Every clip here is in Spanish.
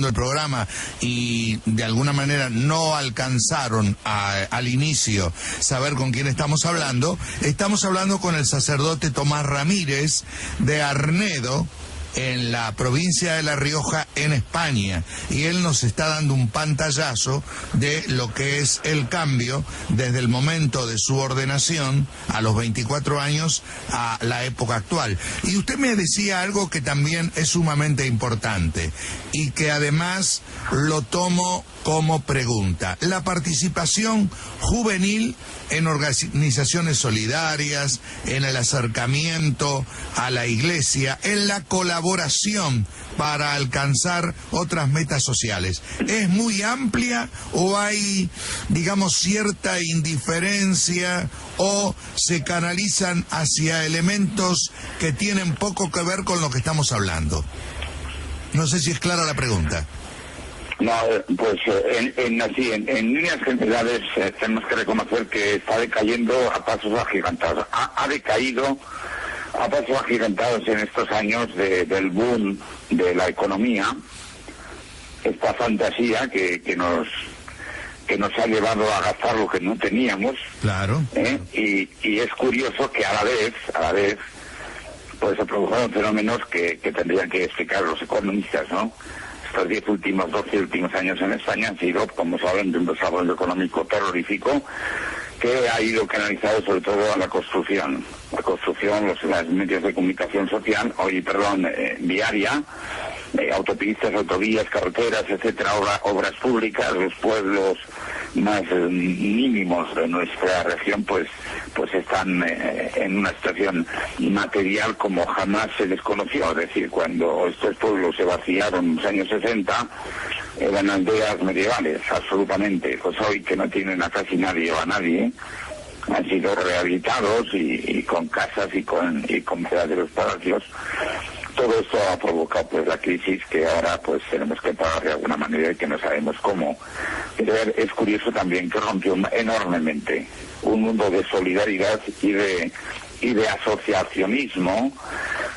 el programa y de alguna manera no alcanzaron al inicio saber con quién estamos hablando con el sacerdote Tomás Ramírez de Arnedo, en la provincia de La Rioja, en España, y él nos está dando un pantallazo de lo que es el cambio desde el momento de su ordenación a los 24 años a la época actual. Y usted me decía algo que también es sumamente importante y que además lo tomo como pregunta: la participación juvenil en organizaciones solidarias, en el acercamiento a la iglesia, en la colaboración para alcanzar otras metas sociales. ¿Es muy amplia o hay, digamos, cierta indiferencia o se canalizan hacia elementos que tienen poco que ver con lo que estamos hablando? No sé si es clara la pregunta. No, pues en líneas generales tenemos que reconocer que está decayendo a pasos agigantados. Ha decaído a pasos agigantados en estos años del boom de la economía, esta fantasía que nos ha llevado a gastar lo que no teníamos. Claro. Y es curioso que a la vez pues se produjeron fenómenos que tendrían que explicar los economistas, ¿no? Estos 12 últimos años en España han sido, como saben, de un desarrollo económico terrorífico que ha ido canalizado sobre todo a la construcción. La construcción, los medios de comunicación social, viaria, autopistas, autovías, carreteras, etcétera, obras públicas. Los pueblos más mínimos de nuestra región pues están en una situación material como jamás se les conoció. Es decir, cuando estos pueblos se vaciaron en los años 60 eran aldeas medievales, absolutamente. Pues hoy, que no tienen a casi nadie o a nadie, han sido rehabilitados y con casas y con verdaderos palacios. Todo esto ha provocado pues la crisis que ahora pues tenemos que pagar de alguna manera y que no sabemos cómo. Pero es curioso también que rompió enormemente un mundo de solidaridad y de asociacionismo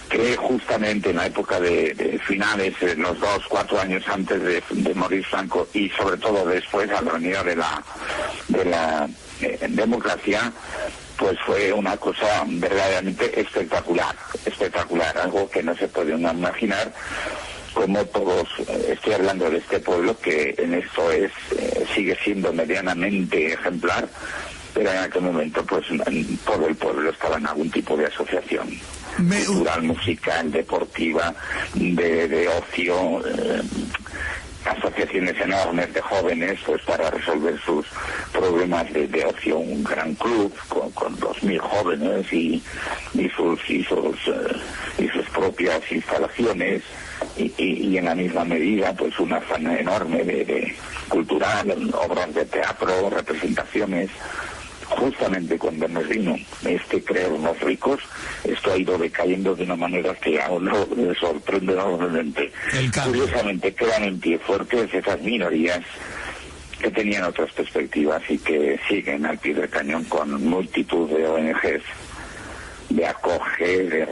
que justamente en la época de finales, los 4 años antes de morir Franco y sobre todo después, a la venida de la democracia, pues fue una cosa verdaderamente espectacular, algo que no se puede uno imaginar. Como todos, estoy hablando de este pueblo que en esto sigue siendo medianamente ejemplar, pero en aquel momento pues todo el pueblo estaba en algún tipo de asociación cultural, musical, deportiva, de ocio, asociaciones enormes de jóvenes pues para resolver sus problemas de ocio, un gran club con 2.000 jóvenes y sus propias instalaciones y en la misma medida pues una afán enorme de cultural, obras de teatro, representaciones. Justamente cuando nos vino creernos ricos, esto ha ido decayendo de una manera que a uno le sorprende enormemente. Curiosamente quedan en pie fuertes esas minorías que tenían otras perspectivas y que siguen al pie del cañón con multitud de ONGs de acoge,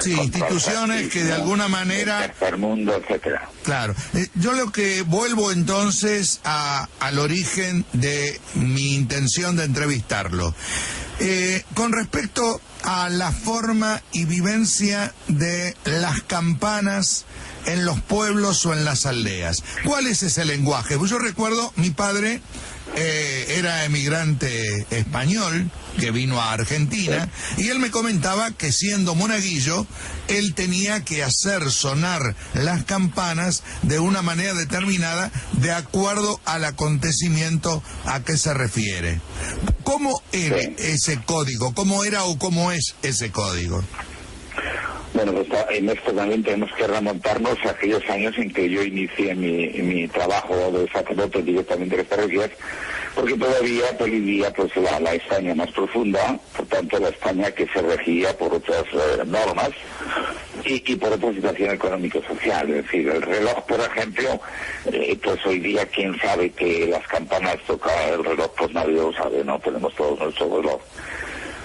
instituciones que de alguna manera... Tercer mundo, etcétera. Claro. Yo lo que vuelvo entonces al origen de mi intención de entrevistarlo. Con respecto a la forma y vivencia de las campanas en los pueblos o en las aldeas. ¿Cuál es ese lenguaje? Pues yo recuerdo, mi padre era emigrante español que vino a Argentina y él me comentaba que siendo monaguillo él tenía que hacer sonar las campanas de una manera determinada de acuerdo al acontecimiento a que se refiere. ¿Cómo era ese código? ¿Cómo era o cómo es ese código? Bueno, pues en esto también tenemos que remontarnos a aquellos años en que yo inicié mi trabajo de sacerdote directamente de las parroquias, porque todavía vivía pues la España más profunda, por tanto la España que se regía por otras normas y por otra situación económico-social. Es decir, el reloj, por ejemplo, pues hoy día quién sabe que las campanas toca el reloj, pues nadie lo sabe, no tenemos todos nuestro reloj.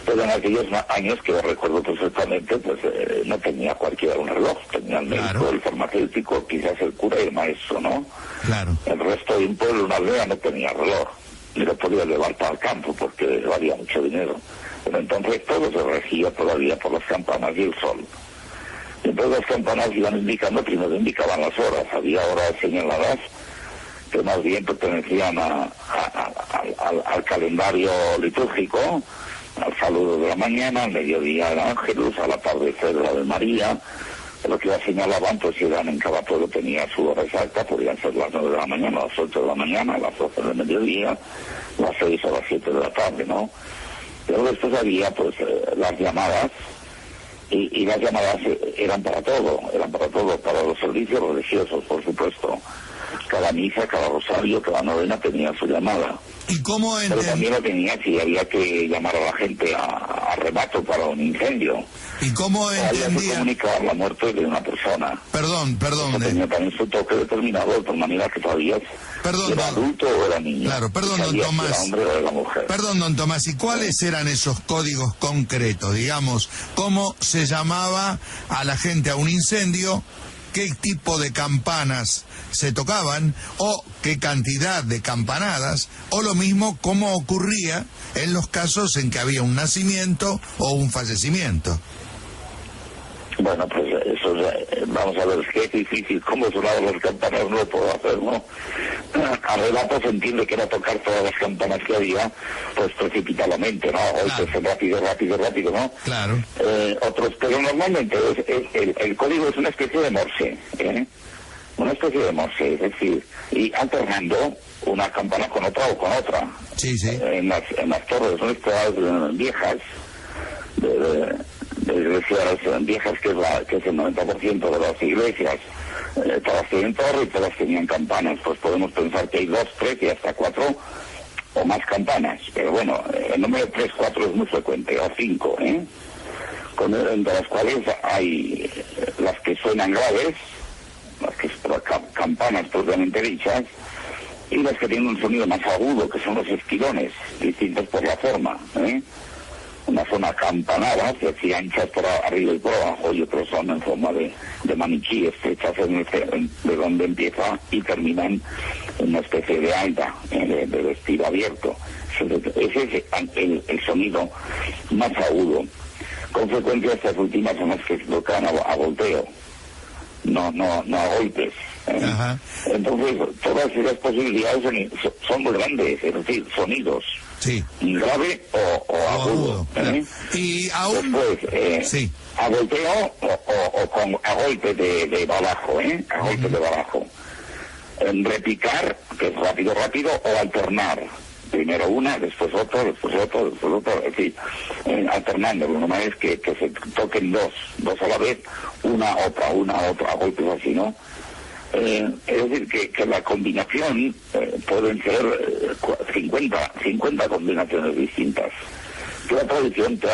Pero en aquellos años, que yo recuerdo perfectamente, pues no tenía cualquiera un reloj. Tenía el médico, claro, el farmacéutico, quizás el cura y el maestro, ¿no? claro. El resto de un pueblo, una aldea, no tenía reloj. Ni lo podía llevar para el campo porque valía mucho dinero. Pero entonces todo se regía todavía por las campanas y el sol. Y entonces las campanas iban indicando, primero indicaban las horas. Había horas señaladas que más bien pertenecían al calendario litúrgico, al saludo de la mañana, al mediodía el ángelus, al atardecer la de María. Lo que ya señalaban, pues eran, en cada pueblo tenía su hora exacta, podían ser las 9 de la mañana, las 8 de la mañana, las 12 del mediodía, las 6 o las 7 de la tarde, ¿no? Pero después había, pues, las llamadas, y las llamadas eran para todo, para los servicios religiosos, por supuesto. Cada misa, cada rosario, cada novena tenía su llamada. ¿Y cómo Pero también lo tenía si había que llamar a la gente a rebato para un incendio. ¿Y cómo Había que entendía? comunicar la muerte de una persona. Perdón. Eso tenía también su toque determinado, de tal manera que todavía Perdón, era adulto o era niño. Claro, perdón, Y sabía don Tomás. si era hombre o era mujer. Perdón, don Tomás, ¿y cuáles eran esos códigos concretos? Digamos, ¿cómo se llamaba a la gente a un incendio? ¿Qué tipo de campanas se tocaban? ¿O qué cantidad de campanadas? O lo mismo, ¿cómo ocurría en los casos en que había un nacimiento o un fallecimiento? Bueno, pues eso, vamos a ver, es que es difícil. ¿Cómo sonaban las campanas? No lo puedo hacer, ¿no? A relato se entiende que era tocar todas las campanas que había, pues precipitadamente, ¿no? Hoy Claro. pues rápido, ¿no? Claro. Otros, pero normalmente el código es una especie de morse, ¿eh? Una especie de morse, es decir, y alternando una campana con otra o con otra. Sí, sí. En las torres nuestras viejas, de iglesias viejas, que es el 90% de las iglesias, todas tienen torre y todas tenían campanas. Pues podemos pensar que hay 2, 3 y hasta 4 o más campanas, pero bueno, el número 3, 4 es muy frecuente, o 5, entre las cuales hay las que suenan graves, las que son campanas propiamente dichas, y las que tienen un sonido más agudo, que son los esquirones, distintos por la forma, Una zona campanada, que así anchas por arriba y por abajo, y otros son en forma de maniquí, estrechas de donde empieza y terminan en una especie de alda, de vestido abierto. Ese es el sonido más agudo. Con frecuencia estas últimas son las que se tocan a volteo, no a golpes. Ajá. Entonces, todas esas posibilidades son muy grandes, es decir, sonidos. Sí. Grave o agudo. Claro. Y aún... Después, sí. a volteo a golpe de balajo, a golpe de balajo. Repicar, que es rápido, o alternar. Primero una, después otro, después otro, es decir, alternando. Lo normal es que se toquen dos a la vez, una, otra, a golpes así, ¿no? Es decir, que la combinación pueden ser 50 combinaciones distintas. La tradición te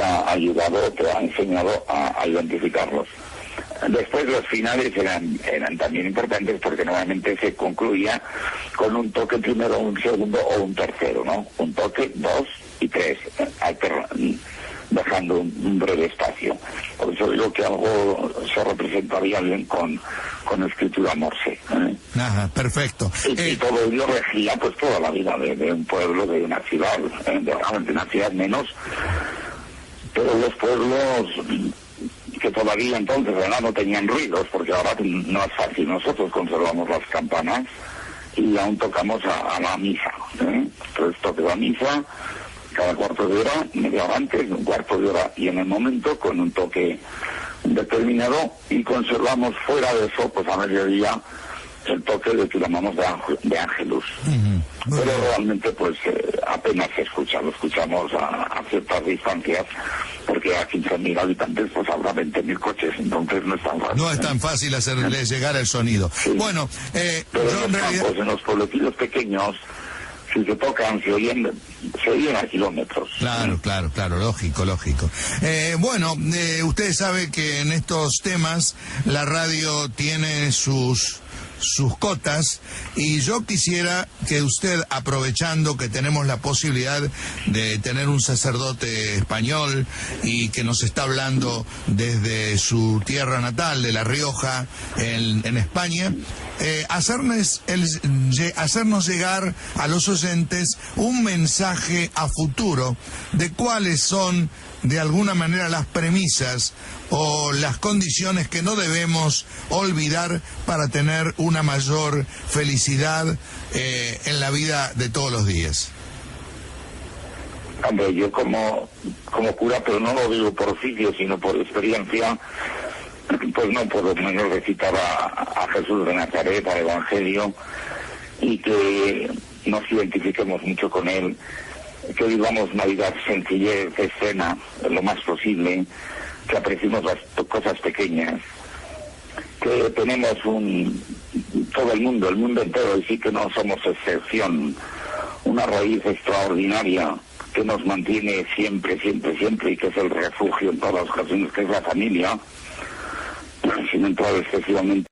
ha ayudado, te ha enseñado a identificarlos. Después los finales eran también importantes porque normalmente se concluía con un toque primero, un segundo o un tercero, ¿no? Un toque, 2 y 3, dejando un breve espacio. Por eso digo que algo se representaría bien con escritura morse. Ajá, perfecto. Y todo ello regía pues toda la vida de un pueblo, de una ciudad, de una ciudad menos, pero los pueblos que todavía entonces no tenían ruidos, porque ahora no es fácil. Nosotros conservamos las campanas y aún tocamos a la misa. Entonces toque la misa cada cuarto de hora, media hora antes, un cuarto de hora y en el momento, con un toque determinado, y conservamos fuera de eso, pues a mediodía, el toque de que llamamos de ángelus. Pero realmente pues apenas se escucha, lo escuchamos a ciertas distancias, porque a 15.000 habitantes pues habrá 20.000 coches, entonces no es tan fácil. No es tan fácil hacerle llegar el sonido. Sí. Bueno, pero yo en los campos, en los pueblecillos pequeños, si se tocan, se oyen a kilómetros. Claro, lógico. Bueno, usted sabe que en estos temas la radio tiene sus sus cotas, y yo quisiera que usted, aprovechando que tenemos la posibilidad de tener un sacerdote español y que nos está hablando desde su tierra natal, de La Rioja, en España, hacernos llegar a los oyentes un mensaje a futuro de cuáles son, de alguna manera, las premisas o las condiciones que no debemos olvidar para tener una mayor felicidad en la vida de todos los días. Hombre, yo como cura, pero no lo digo por oficio, sino por experiencia, pues no puedo menos recitar a Jesús de Nazaret, al Evangelio, y que nos identifiquemos mucho con él, que vivamos Navidad sencillez, escena, lo más posible, que apreciemos las cosas pequeñas, que tenemos todo el mundo entero, y sí que no somos excepción, una raíz extraordinaria que nos mantiene siempre, siempre, siempre, y que es el refugio en todas las ocasiones, que es la familia, sin entrar excesivamente